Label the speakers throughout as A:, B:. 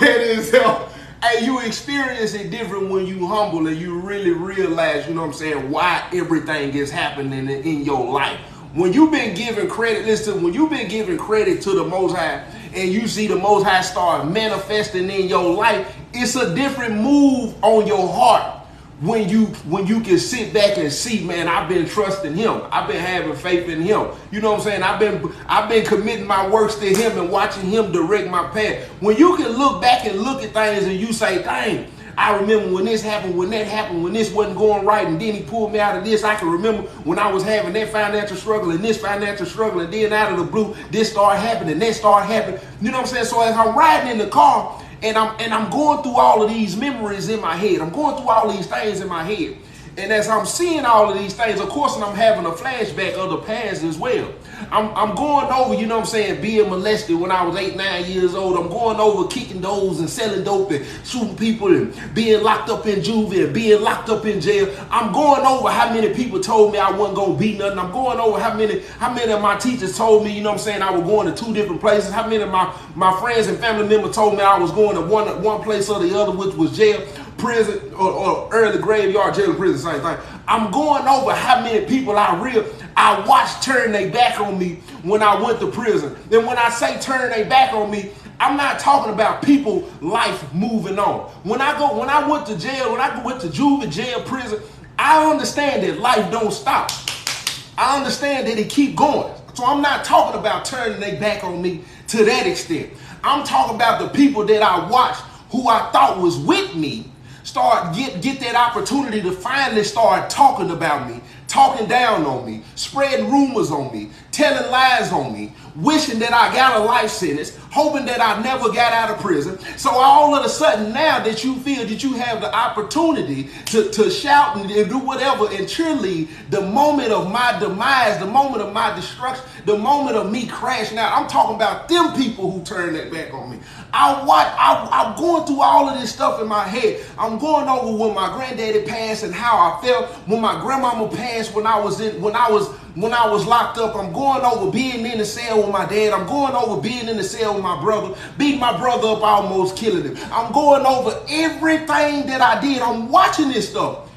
A: saying is, hey, you experience it different when you humble and you really realize, you know what I'm saying, why everything is happening in your life. When you've been giving credit, listen, when you've been giving credit to the Most High and you see the Most High start manifesting in your life, it's a different move on your heart. When you can sit back and see, man, I've been trusting him. I've been having faith in him. You know what I'm saying? I've been committing my works to him and watching him direct my path. When you can look back and look at things and you say, dang, I remember when this happened, when that happened, when this wasn't going right, and then he pulled me out of this. I can remember when I was having that financial struggle and this financial struggle, and then out of the blue, this started happening, that started happening. You know what I'm saying? So as I'm riding in the car, and I'm going through all of these memories in my head. I'm going through all these things in my head. And as I'm seeing all of these things, of course, I'm having a flashback of the past as well. I'm going over, you know what I'm saying, being molested when I was 8, 9 years old. I'm going over kicking doors and selling dope and shooting people and being locked up in juvie and being locked up in jail. I'm going over how many people told me I wasn't going to be nothing. I'm going over how many of my teachers told me, you know what I'm saying, I was going to 2 different places. How many of my friends and family members told me I was going to one place or the other, which was jail, prison, or early graveyard, jail, prison, same thing. I'm going over how many people I watched turn their back on me when I went to prison. Then when I say turn their back on me, I'm not talking about people life moving on. When I went to jail, when I went to juvie, jail, prison, I understand that life don't stop. I understand that it keep going. So I'm not talking about turning their back on me to that extent. I'm talking about the people that I watched who I thought was with me get that opportunity to finally start talking about me, talking down on me, spreading rumors on me, telling lies on me, wishing that I got a life sentence, hoping that I never got out of prison. So all of a sudden now that you feel that you have the opportunity to shout and do whatever and cheerlead, the moment of my demise, the moment of my destruction, the moment of me crashing out, I'm talking about them people who turn that back on me. I'm going through all of this stuff in my head. I'm going over when my granddaddy passed and how I felt when my grandmama passed when I was locked up. I'm going over being in the cell with my dad. I'm going over being in the cell with my brother, beating my brother up, almost killing him. I'm going over everything that I did. I'm watching this stuff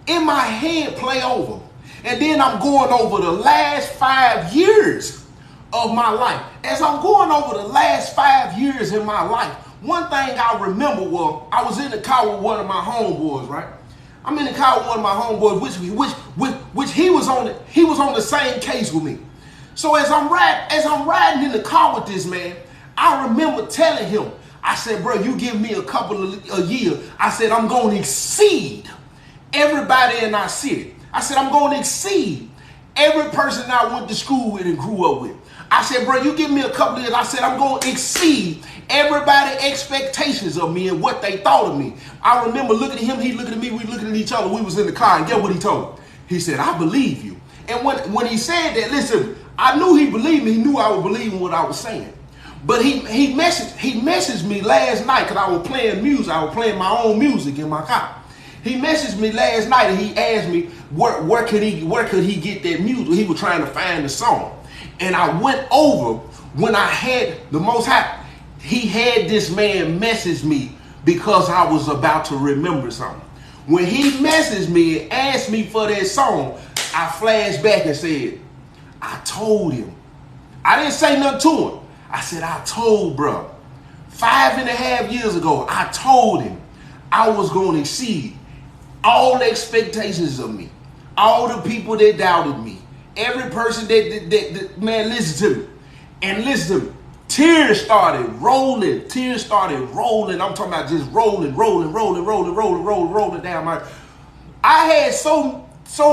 A: in my head play over. And then I'm going over the last 5 years of my life. As I'm going over the last 5 years in my life, one thing I remember was I was in the car with one of my homeboys, right? I'm in the car with one of my homeboys, which he was on the same case with me. So as I'm riding in the car with this man, I remember telling him, I said, bro, you give me a year. I said, I'm going to exceed everybody in our city. I said, I'm going to exceed every person I went to school with and grew up with. I said, bro, you give me a couple of years. I said, I'm going to exceed everybody's expectations of me and what they thought of me. I remember looking at him, he looking at me, we looking at each other. We was in the car, and get what he told me. He said, I believe you. And when he said that, listen, I knew he believed me. He knew I was believing what I was saying. But he messaged me last night because I was playing music. I was playing my own music in my car. He messaged me last night and he asked me where could he get that music. He was trying to find the song. And I went over when I had the Most High. He had this man message me because I was about to remember something. When he messaged me and asked me for that song, I flashed back and said, I told him. I didn't say nothing to him. I said, I told bro. 5.5 years ago, I told him I was going to exceed all the expectations of me. All the people that doubted me. Every person that man, listen to me. And listen to me. Tears started rolling. I'm talking about just rolling down my. I had so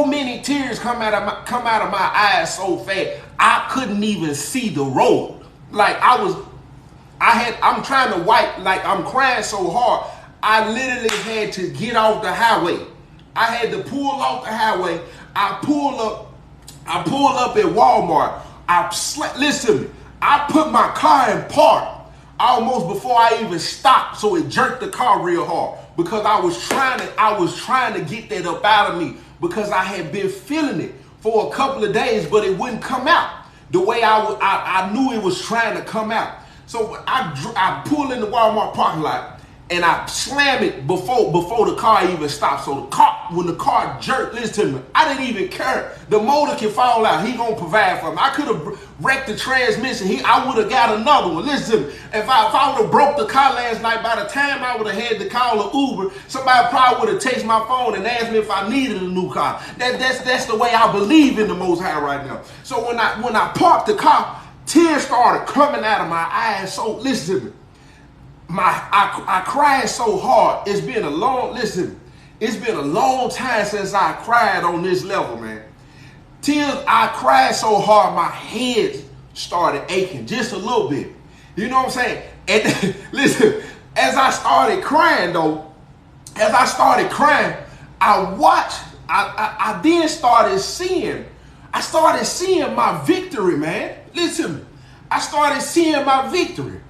A: many tears come out of my eyes so fast. I couldn't even see the road. Like I'm trying to wipe, like I'm crying so hard. I literally had to get off the highway. I had to pull off the highway. I pulled up at Walmart. Listen to me. I put my car in park almost before I even stopped, so it jerked the car real hard because I was trying to get that up out of me because I had been feeling it for a couple of days, but it wouldn't come out the way I knew it was trying to come out. So I pull in the Walmart parking lot and I slam it before the car even stopped. So when the car jerked, listen to me, I didn't even care. The motor can fall out. He gonna provide for me. I could have wrecked the transmission. I would have got another one. Listen to me. If I would have broke the car last night, by the time I would have had to call an Uber, somebody probably would have texted my phone and asked me if I needed a new car. That's the way I believe in the Most High right now. So when I parked the car, tears started coming out of my eyes. So listen to me. I cried so hard. It's been a long time since I cried on this level, man. I cried so hard, my head started aching just a little bit. You know what I'm saying? And listen, as I started crying, I then started seeing my victory, man. Listen to me. I started seeing my victory.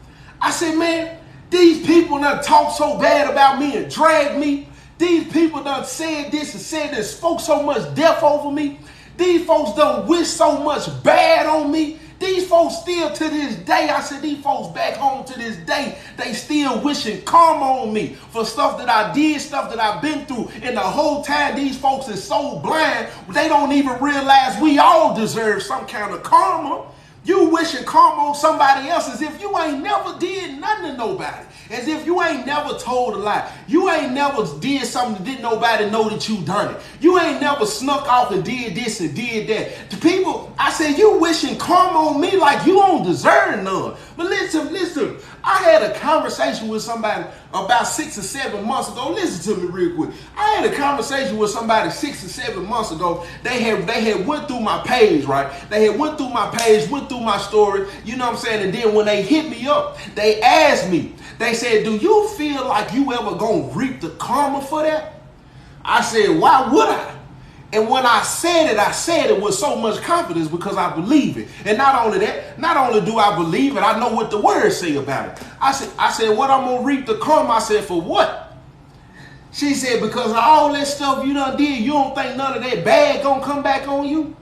A: I said, man, these people done talk so bad about me and drag me. These people done said this and said this, spoke so much death over me. These folks done wish so much bad on me. These folks still to this day, I said, these folks back home to this day, they still wishing karma on me for stuff that I did, stuff that I've been through. And the whole time these folks is so blind, they don't even realize we all deserve some kind of karma. You wishing karma on somebody else as if you ain't never did nothing to nobody. As if you ain't never told a lie. You ain't never did something that didn't nobody know that you done it. You ain't never snuck off and did this and did that. To people, I said, you wishing karma on me like you don't deserve none. But listen, I had a conversation with somebody about 6 or 7 months ago. Listen to me real quick. I had a conversation with somebody 6 or 7 months ago. They had went through my page, right? They had went through my page, went through my story, you know what I'm saying? And then when they hit me up, they asked me, they said, do you feel like you ever gonna reap the karma for that? I said, why would I? And when I said it with so much confidence because I believe it. And not only that, not only do I believe it, I know what the words say about it. I said, what I'm gonna reap the karma? I said, for what? She said, because of all that stuff you done did, you don't think none of that bad gonna come back on you?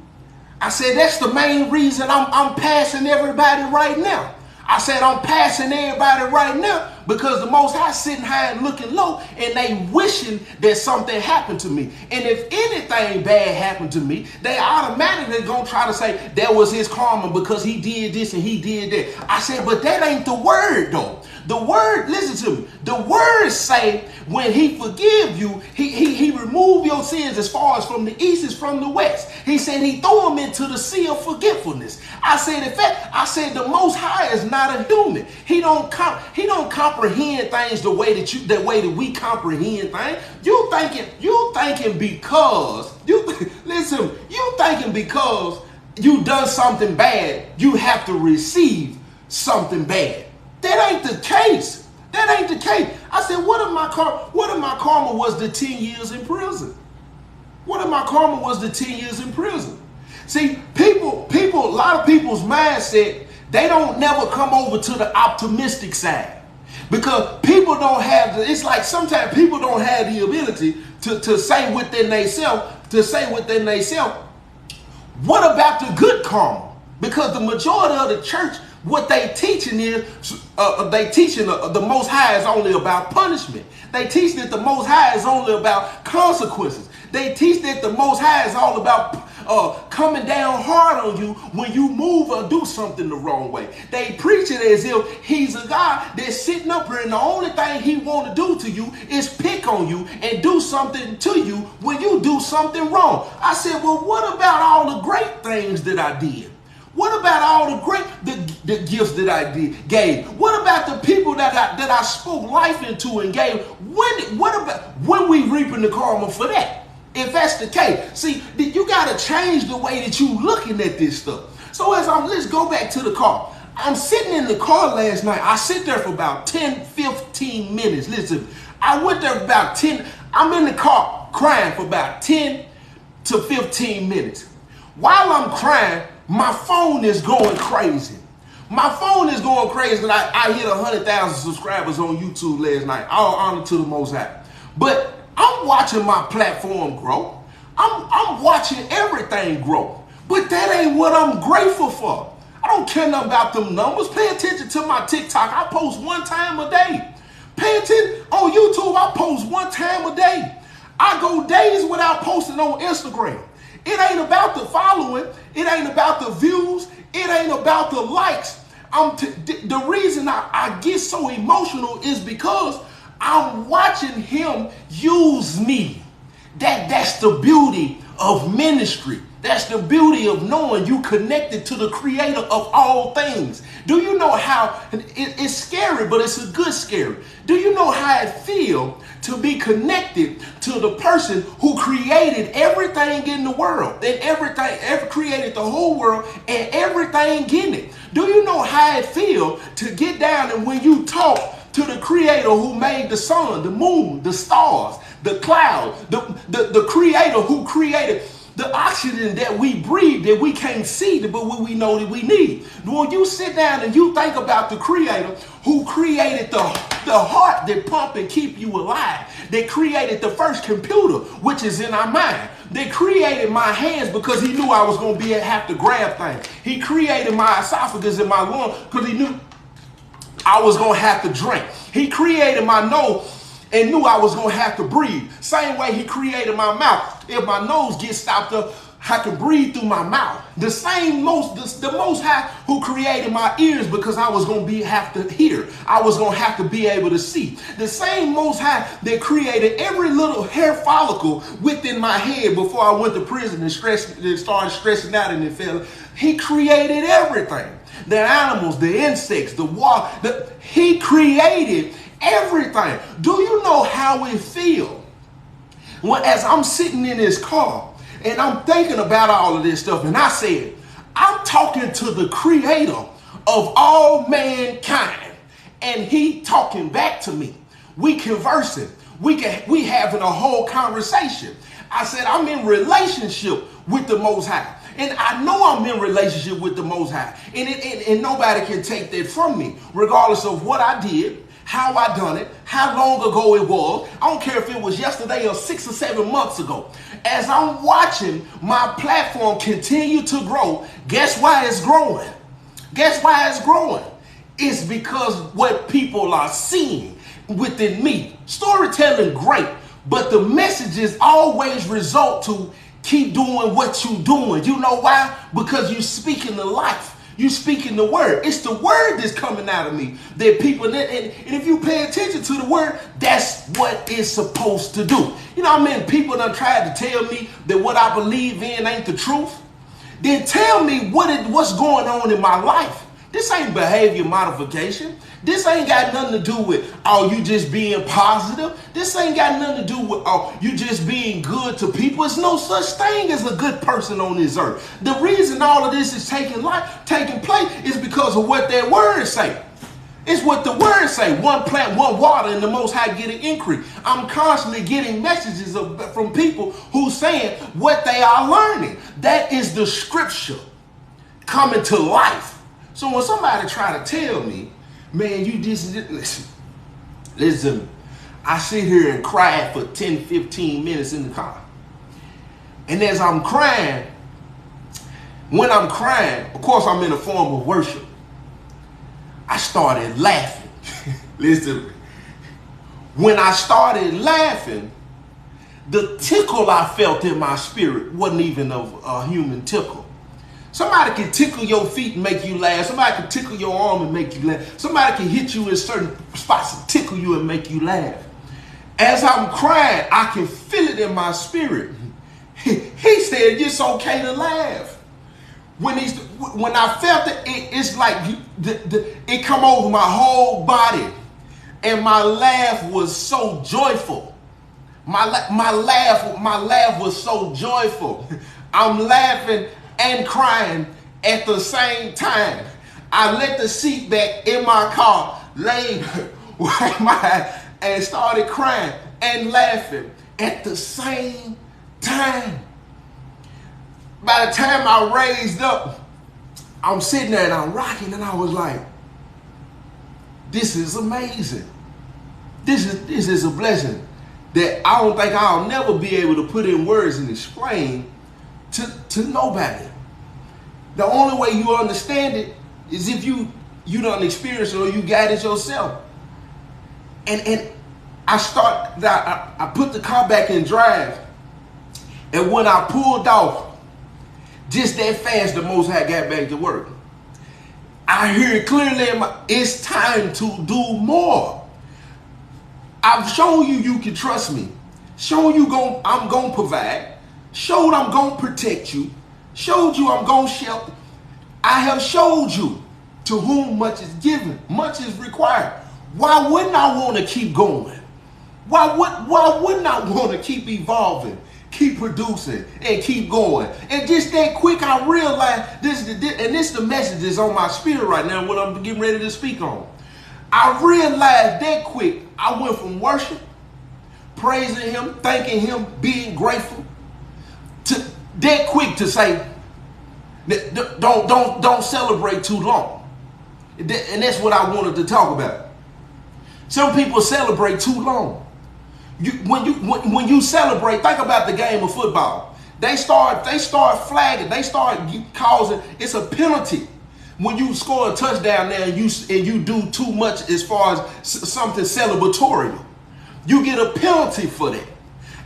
A: I said, that's the main reason I'm passing everybody right now. I said, I'm passing everybody right now because the Most High sitting high and looking low, and they wishing that something happened to me. And if anything bad happened to me, they automatically gonna try to say that was his karma because he did this and he did that. I said, but that ain't the word though. The word, listen to me, the words say when he forgive you, he remove your sins as far as from the east is from the west. He said he throw them into the sea of forgetfulness. I said, in fact, I said the Most High is not a human. He don't comprehend things the way that we comprehend things. You thinking because you done something bad, you have to receive something bad. That ain't the case. That ain't the case. I said, what if my karma was the 10 years in prison? What if my karma was the 10 years in prison? See, people, a lot of people's mindset, they don't never come over to the optimistic side. Because people don't have, it's like sometimes people don't have the ability to say within themselves, what about the good karma? Because the majority of the church, what they teaching is, the Most High is only about punishment. They teach that the Most High is only about consequences. They teach that the Most High is all about coming down hard on you when you move or do something the wrong way. They preach it as if he's a God that's sitting up here and the only thing he want to do to you is pick on you and do something to you when you do something wrong. I said, well, what about all the great things that I did? What about all the gifts that I gave? What about the people that I spoke life into and gave? When we reaping the karma for that? If that's the case, see, you got to change the way that you looking at this stuff. So let's go back to the car. I'm sitting in the car last night. I sit there for about 10, 15 minutes. Listen, I went there for about 10. I'm in the car crying for about 10 to 15 minutes. While I'm crying, my phone is going crazy. My phone is going crazy, and I hit 100,000 subscribers on YouTube last night. All honor to the Most High. But I'm watching my platform grow. I'm watching everything grow. But that ain't what I'm grateful for. I don't care nothing about them numbers. Pay attention to my TikTok. I post 1 time a day. Pay attention on YouTube. I post 1 time a day. I go days without posting on Instagram. It ain't about the following. It ain't about the views. It ain't about the likes. The reason I get so emotional is because I'm watching him use me. That's the beauty of ministry. That's the beauty of knowing you connected to the creator of all things. Do you know how it's scary, but it's a good scary. Do you know how it feels to be connected to the person who created everything in the world and created the whole world and everything in it? Do you know how it feels to get down and when you talk to the creator who made the sun, the moon, the stars, the cloud, the creator who created the oxygen that we breathe, that we can't see, but we know that we need. When you sit down and you think about the creator who created the heart that pump and keep you alive, that created the first computer, which is in our mind. They created my hands because he knew I was going to have to grab things. He created my esophagus and my lung because he knew I was going to have to drink. He created my nose and knew I was going to have to breathe. Same way he created my mouth. If my nose gets stopped up, I can breathe through my mouth. The Most High who created my ears because I was going to have to hear. I was going to have to be able to see. The same Most High that created every little hair follicle within my head before I went to prison and started stressing out and it fell. He created everything. The animals, the insects, the water. He created everything. Do you know how it feels? When as I'm sitting in this car and I'm thinking about all of this stuff, and I said, I'm talking to the creator of all mankind, and he talking back to me. We conversing. We having a whole conversation. I said, I'm in relationship with the Most High. And I know I'm in relationship with the Most High. And nobody can take that from me, regardless of what I did, how I done it, how long ago it was. I don't care if it was yesterday or 6 or 7 months ago. As I'm watching my platform continue to grow, guess why it's growing? Guess why it's growing? It's because what people are seeing within me. Storytelling, great, but the messages always result to keep doing what you're doing. You know why? Because you're speaking the life. You speaking the word. It's the word that's coming out of me that people, and if you pay attention to the word, that's what it's supposed to do. You know what I mean? People done tried to tell me that what I believe in ain't the truth. Then tell me what's going on in my life. This ain't behavior modification. This ain't got nothing to do with, oh, you just being positive. This ain't got nothing to do with, oh, you just being good to people. There's no such thing as a good person on this earth. The reason all of this is taking place is because of what their words say. It's what the words say. One plant, one water, and the Most High get an increase. I'm constantly getting messages from people who saying what they are learning. That is the scripture coming to life. So when somebody try to tell me, man, you just listen, I sit here and cry for 10, 15 minutes in the car. And as I'm crying, when I'm crying, of course I'm in a form of worship. I started laughing. Listen, when I started laughing, the tickle I felt in my spirit wasn't even of a human tickle. Somebody can tickle your feet and make you laugh. Somebody can tickle your arm and make you laugh. Somebody can hit you in certain spots and tickle you and make you laugh. As I'm crying, I can feel it in my spirit. He said, it's okay to laugh. When I felt it, it's like it come over my whole body. And my laugh was so joyful. My laugh was so joyful. I'm laughing and crying at the same time. I let the seat back in my car, laid and started crying and laughing at the same time. By the time I raised up, I'm sitting there and I'm rocking, and I was like, this is amazing. This is a blessing that I don't think I'll never be able to put in words and explain to nobody. The only way you understand it is if you done experienced it or you got it yourself. And I put the car back in drive, and when I pulled off, just that fast, the Most High got back to work. I hear it clearly, it's time to do more. I've shown you can trust me. Shown you I'm going to provide. Showed I'm going to protect you. Showed you I'm going to shelter. I have showed you to whom much is given, much is required. Why wouldn't I want to keep going? Why wouldn't I want to keep evolving, keep producing, and keep going? And just that quick, I realized this is the message that's on my spirit right now, what I'm getting ready to speak on. I realized that quick, I went from worship, praising him, thanking him, being grateful, to that quick to say, don't celebrate too long. And that's what I wanted to talk about. Some people celebrate too long. When you celebrate, think about the game of football. They start flagging. They start causing. It's a penalty when you score a touchdown now and you do too much as far as something celebratory. You get a penalty for that.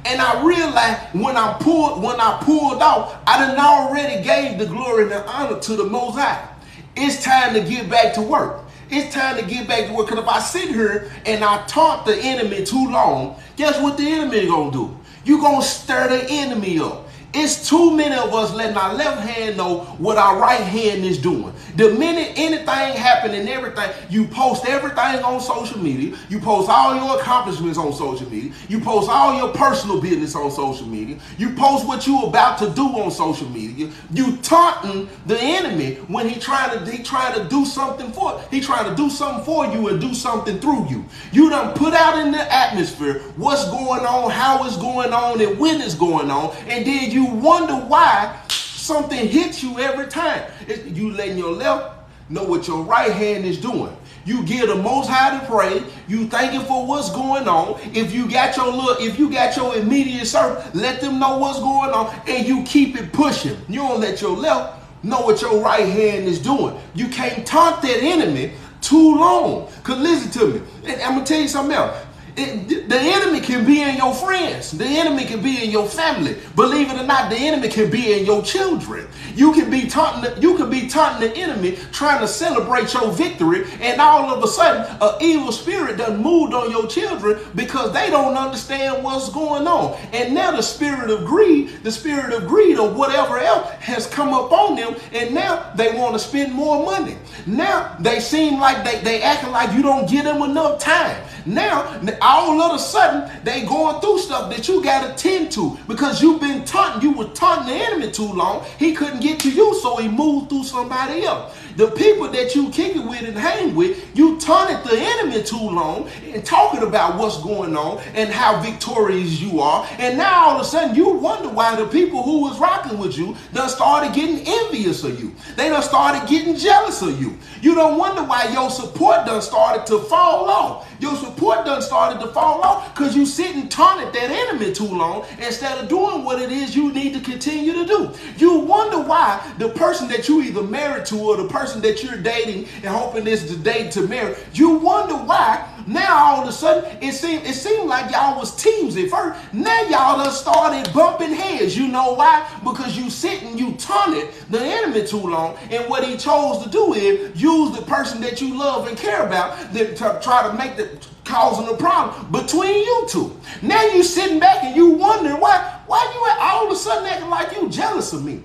A: And I realized when I pulled off, I done already gave the glory and the honor to the Most High. It's time to get back to work. It's time to get back to work. Because if I sit here and I taunt the enemy too long, guess what the enemy gonna do? You gonna stir the enemy up. It's too many of us letting our left hand know what our right hand is doing. The minute anything happen and everything, you post everything on social media. You post all your accomplishments on social media. You post all your personal business on social media. You post what you about to do on social media. You taunting the enemy when he trying to do something for you and do something through you. You done put out in the atmosphere what's going on, how it's going on, and when it's going on, and then you wonder why something hits you every time. You letting your left know what your right hand is doing. You give the Most High to pray. You thanking for what's going on. If you got your immediate circle, let them know what's going on, and you keep it pushing. You don't let your left know what your right hand is doing. You can't taunt that enemy too long. Cause listen to me, and I'm gonna tell you something else. The enemy can be in your friends. The enemy can be in your family. Believe it or not, the enemy can be in your children. You can be taunting the enemy, trying to celebrate your victory, and all of a sudden, an evil spirit done moved on your children because they don't understand what's going on. And now the spirit of greed or whatever else has come up on them, and now they want to spend more money. Now they seem like they acting like you don't give them enough time. Now, all of a sudden, they going through stuff that you got to tend to because you were taunting the enemy too long. He couldn't get to you, so he moved through somebody else. The people that you kick it with and hang with, you taunted the enemy too long and talking about what's going on and how victorious you are. And now all of a sudden, you wonder why the people who was rocking with you done started getting envious of you. They done started getting jealous of you. You don't wonder why your support done started to fall off. Your support done started to fall off because you sit and taunted that enemy too long instead of doing what it is you need to continue to do. You wonder why the person that you either married to or the person that you're dating and hoping is the date to marry, you wonder why now all of a sudden it seemed like y'all was teams at first. Now y'all done started bumping heads. You know why? Because you sit and you taunted the enemy too long, and what he chose to do is use the person that you love and care about to try to make causing a problem between you two. Now you sitting back and you wondering why you all of a sudden acting like you jealous of me.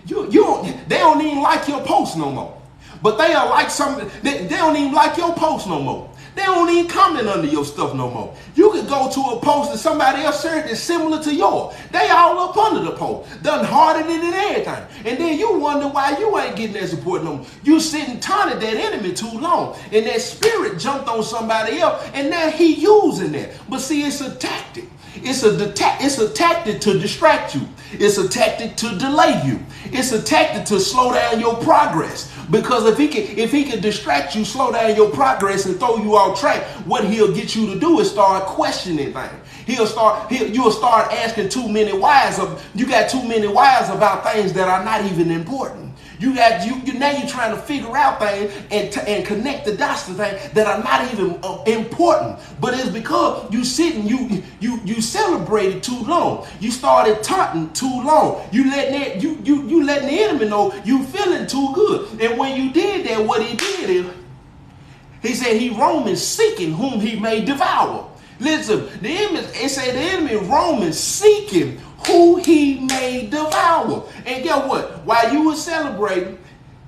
A: They don't even like your post no more. But they are like something. They don't even like your post no more. They don't even comment under your stuff no more. You could go to a post that somebody else shared that's similar to yours. They all up under the post, done hardened it and everything. And then you wonder why you ain't getting that support no more. You sitting taunted that enemy too long, and that spirit jumped on somebody else, and now he using that. But see, it's a tactic. It's a tactic to distract you. It's a tactic to delay you. It's a tactic to slow down your progress. Because if he can distract you, slow down your progress, and throw you off track, what he'll get you to do is start questioning things. You'll start asking too many whys. You got too many whys about things that are not even important. Now you're trying to figure out things and connect the dots to things that are not even important. But it's because you you celebrated too long. You started taunting too long. You letting the enemy know you feeling too good. And when you did that, what he did is he said he roaming seeking whom he may devour. Listen, it said the enemy roaming seeking who he may devour. And guess what? While you were celebrating,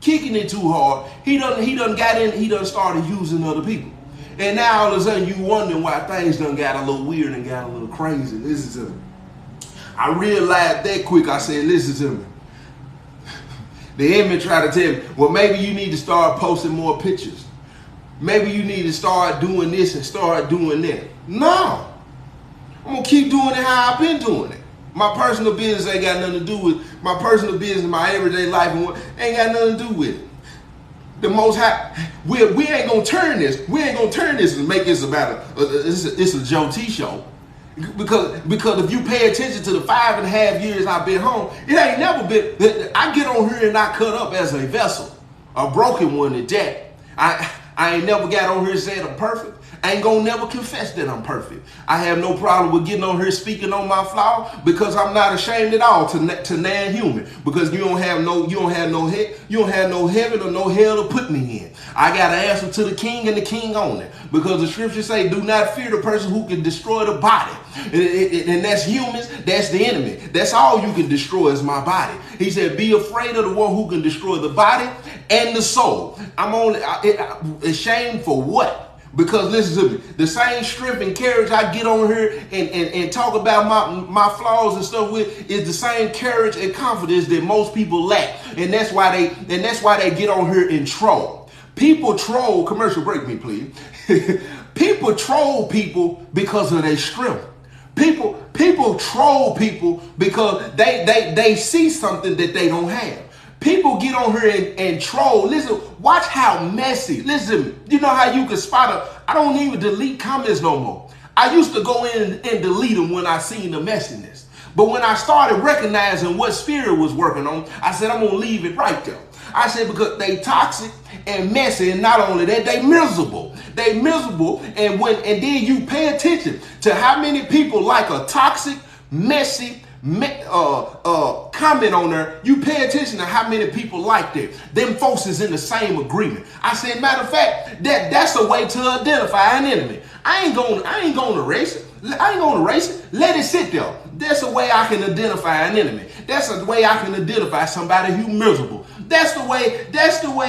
A: kicking it too hard, he done started using other people. And now all of a sudden you wondering why things done got a little weird and got a little crazy. Listen to me. I realized that quick. I said, listen to me. The enemy tried to tell me, well, maybe you need to start posting more pictures. Maybe you need to start doing this and start doing that. No. I'm going to keep doing it how I've been doing it. My personal business ain't got nothing to do with my personal business, my everyday life, and ain't got nothing to do with it. The Most High, we ain't gonna turn this. We ain't gonna turn this and make this about it's a Joe T show. Because if you pay attention to the 5.5 years I've been home, it ain't never been. I get on here and I cut up as a vessel, a broken one at that. I ain't never got on here and said I'm perfect. I ain't gonna never confess that I'm perfect. I have no problem with getting on here speaking on my flaw because I'm not ashamed at all to non-human. Because you don't have no heaven or no hell to put me in. I got to answer to the king and the king only. Because the scriptures say, do not fear the person who can destroy the body. And that's humans, that's the enemy. That's all you can destroy is my body. He said, be afraid of the one who can destroy the body and the soul. I'm only ashamed for what? Because listen to me, the same strength and courage I get on here and talk about my flaws and stuff with is the same courage and confidence that most people lack. And that's why they get on here and troll. People troll, commercial break me please. People troll people because of their strength. People troll people because they see something that they don't have. People get on here and troll. Listen, watch how messy. Listen, you know how you can spot I don't even delete comments no more. I used to go in and delete them when I seen the messiness. But when I started recognizing what spirit was working on, I said, I'm going to leave it right there. I said, because they toxic and messy, and not only that, they miserable. They miserable, and then you pay attention to how many people like a toxic, messy, comment on there, you pay attention to how many people like that. Them folks is in the same agreement. I said, matter of fact, that's a way to identify an enemy. I ain't gonna erase it. I ain't gonna erase it. Let it sit there. That's a way I can identify an enemy. That's a way I can identify somebody who's miserable. That's the way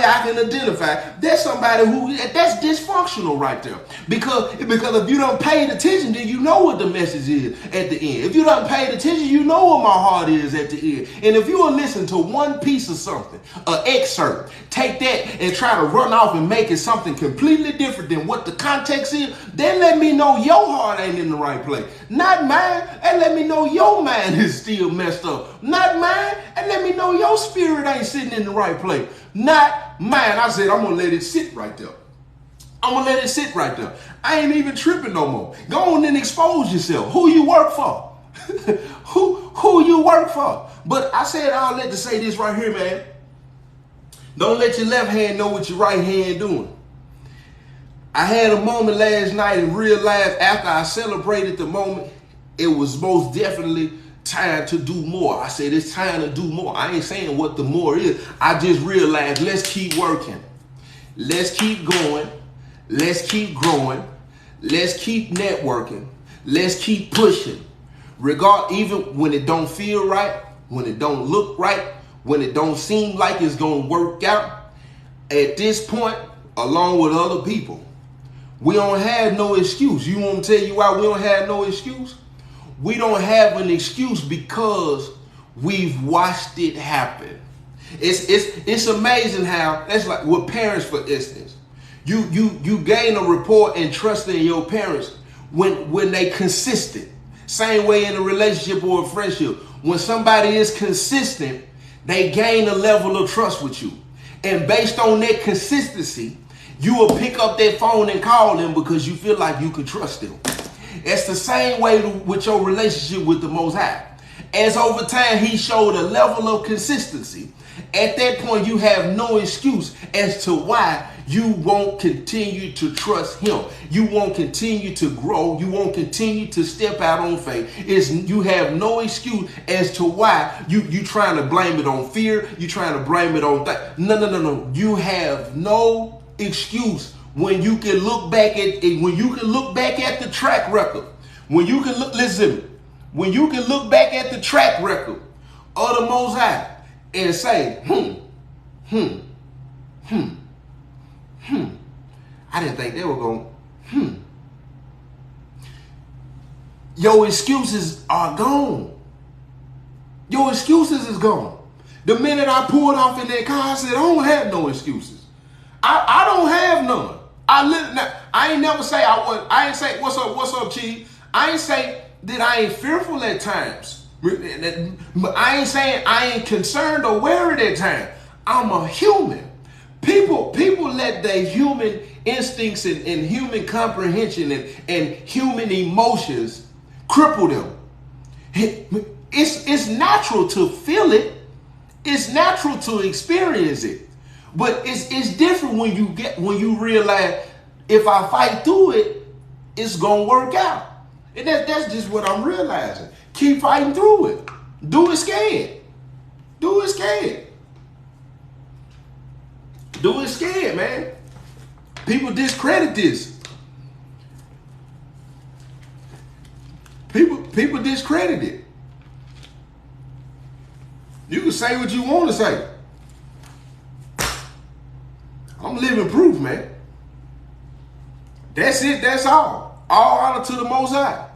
A: I can identify that's somebody that's dysfunctional right there. Because if you don't pay attention, then you know what the message is at the end. If you don't pay attention, you know what my heart is at the end. And if you will listen to one piece of something, an excerpt, take that and try to run off and make it something completely different than what the context is, then let me know your heart ain't in the right place. Not mine, and let me know your mind is still messed up. Not mine, and let me know your spirit ain't sitting in the right place. Not mine. I said, I'm going to let it sit right there. I'm going to let it sit right there. I ain't even tripping no more. Go on and expose yourself. Who you work for? who you work for? But I said all that to say this right here, man. Don't let your left hand know what your right hand doing. I had a moment last night and realized after I celebrated the moment, it was most definitely time to do more. I said, it's time to do more. I ain't saying what the more is. I just realized, let's keep working. Let's keep going. Let's keep growing. Let's keep networking. Let's keep pushing. Even when it don't feel right, when it don't look right, when it don't seem like it's going to work out, at this point, along with other people, we don't have no excuse. You want me to tell you why we don't have no excuse? We don't have an excuse because we've watched it happen. It's amazing how, that's like with parents, for instance. You gain a rapport and trust in your parents when they consistent. Same way in a relationship or a friendship. When somebody is consistent, they gain a level of trust with you. And based on that consistency, you will pick up that phone and call them because you feel like you can trust them. It's the same way with your relationship with the Most High. As over time, he showed a level of consistency. At that point, you have no excuse as to why you won't continue to trust him. You won't continue to grow. You won't continue to step out on faith. You have no excuse as to why you trying to blame it on fear. You trying to blame it on that. No. You have no excuse when you can look back at the track record. When you can look, listen, when you can look back at the track record of the Most High and say, I didn't think they were going, Your excuses are gone. Your excuses is gone. The minute I pulled off in that car, I said, I don't have no excuses. I don't have none. I ain't never say I ain't say, what's up, Chief? I ain't say that I ain't fearful at times. I ain't saying I ain't concerned or worried at times. I'm a human. People let their human instincts and human comprehension and human emotions cripple them. It's natural to feel it. It's natural to experience it. But it's different when you realize if I fight through it, it's gonna work out. And that's just what I'm realizing. Keep fighting through it. Do it scared. Do it scared. Do it scared, man. People discredit this. People discredit it. You can say what you want to say. I'm living proof, man. That's it. That's all. All honor to the Most High.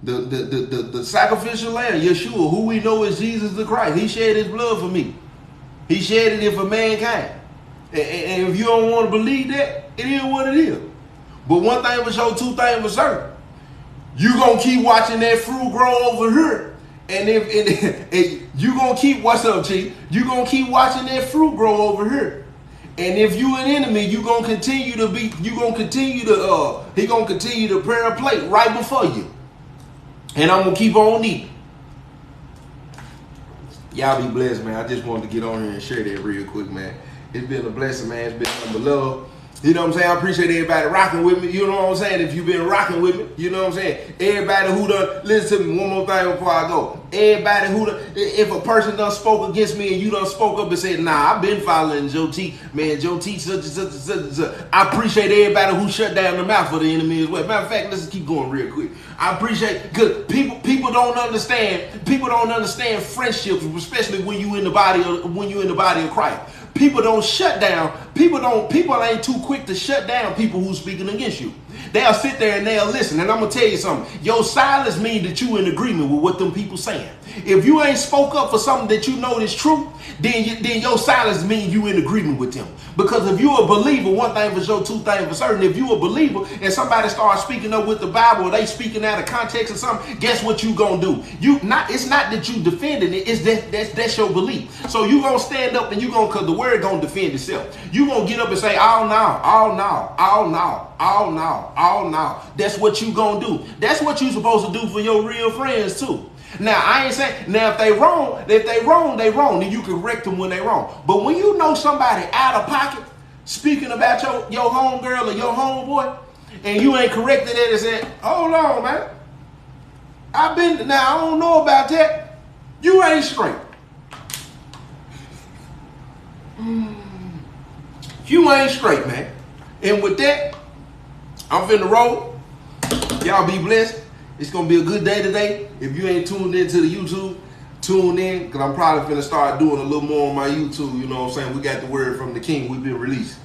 A: The sacrificial lamb, Yeshua, who we know is Jesus the Christ. He shed his blood for me. He shed it for mankind. And if you don't want to believe that, it is what it is. But one thing for sure, two things for certain. You gonna keep watching that fruit grow over here. And if you gonna keep, what's up, Chief? You gonna keep watching that fruit grow over here. And if you an enemy, he gonna continue to prepare a plate right before you. And I'm gonna keep on eating. Y'all be blessed, man. I just wanted to get on here and share that real quick, man. It's been a blessing, man. It's been nothing but love. You know what I'm saying? I appreciate everybody rocking with me. You know what I'm saying? If you've been rocking with me, you know what I'm saying? Everybody who done, listen to me one more thing before I go. Everybody who done, if a person done spoke against me and you done spoke up and said, nah, I've been following Joe T. Man, Joe T. I appreciate everybody who shut down the mouth of the enemy as well. Matter of fact, let's keep going real quick. I appreciate, because people don't understand friendships, especially when you in the body of Christ. People don't shut down. People ain't too quick to shut down people who's speaking against you. They'll sit there and they'll listen. And I'm gonna tell you something. Your silence means that you in agreement with what them people saying. If you ain't spoke up for something that you know is true, then your silence means you in agreement with them. Because if you a believer, one thing for sure, two things for certain. If you a believer and somebody starts speaking up with the Bible, or they speaking out of context or something, guess what you gonna do? It's not that you defending it. It's that's your belief. So you gonna stand up and you gonna, cause the word gonna defend itself. You gonna get up and say, oh no, oh no, oh no, oh no, oh no. That's what you gonna do. That's what you supposed to do for your real friends too. Now, I ain't saying, now if they wrong, they wrong. Then you can correct them when they wrong. But when you know somebody out of pocket speaking about your homegirl or your homeboy, and you ain't corrected it and said, hold on, man. I don't know about that. You ain't straight. You ain't straight, man. And with that, I'm finna roll. Y'all be blessed. It's going to be a good day today. If you ain't tuned into the YouTube, tune in, because I'm probably finna start doing a little more on my YouTube. You know what I'm saying? We got the word from the king. We've been released.